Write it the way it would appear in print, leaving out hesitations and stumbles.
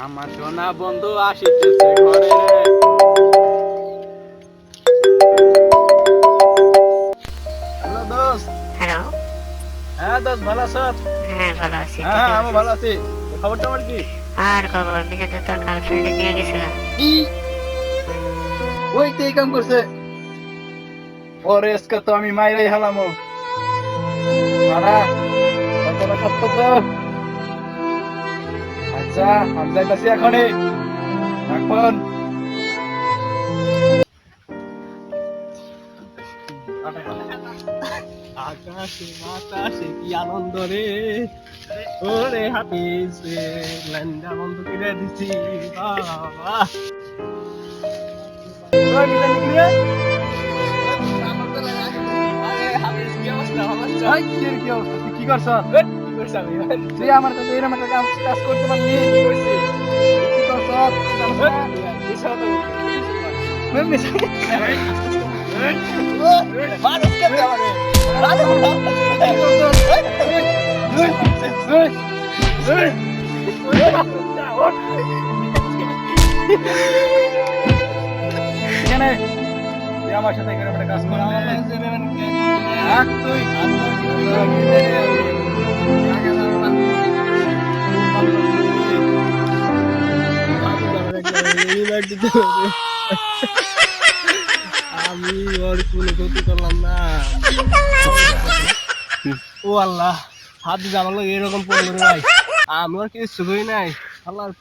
আমার সোনা বন্ধু আসিতেছে ঘরে রে। হ্যালো দোস্ত। হ্যালো। হ্যাঁ দোস্ত, ভালো আছো? হ্যাঁ, ভালো আছি। হ্যাঁ তুই হ্যাঁ, আমি কেমন ভালো আছিস? আছি। তো খবর টবর কি? আর খবর, মিজান তো তোর গার্লফ্রেন্ডে নিয়ে গেছে গা। কি? ওই তো এই কাম করছে। ওরে আজকে তো আমি মাইরাই হালামো। মারা, কথাটা সত্য তো? আচ্ছা, আমি যাইতাছি এখনই। এখন আকাশে বাতাসে কি আনন্দ রে, ওরে হাফিজ রে, ল্যান্ডা বন্ধ করে দিছি বাবা। ওই মিজান নাকি রে? আরে হাফিজ, কি অবস্থা? ভালো আছো? ওই কি অবস্থা? তুই কি করছ? কি করছ? আমি তুই আমার সাথে এরকম একটা কাজ করতে পারলি? কি করছি? তুই কি করছ? তুই জানিস না? মিশা কথা বলতে মিশা মানুষ কেমনে আমারে? এখানে তুই আমার সাথে এখানে একটা কাজ কর। থাক তুই। আমি ওর কোনো ক্ষতি করলাম না। ও আল্লাহ, হাত দিয়ে আমার লোক এরকম পড়লো রে ভাই। আমি ওর কিছু করি নাই। আল্লাহর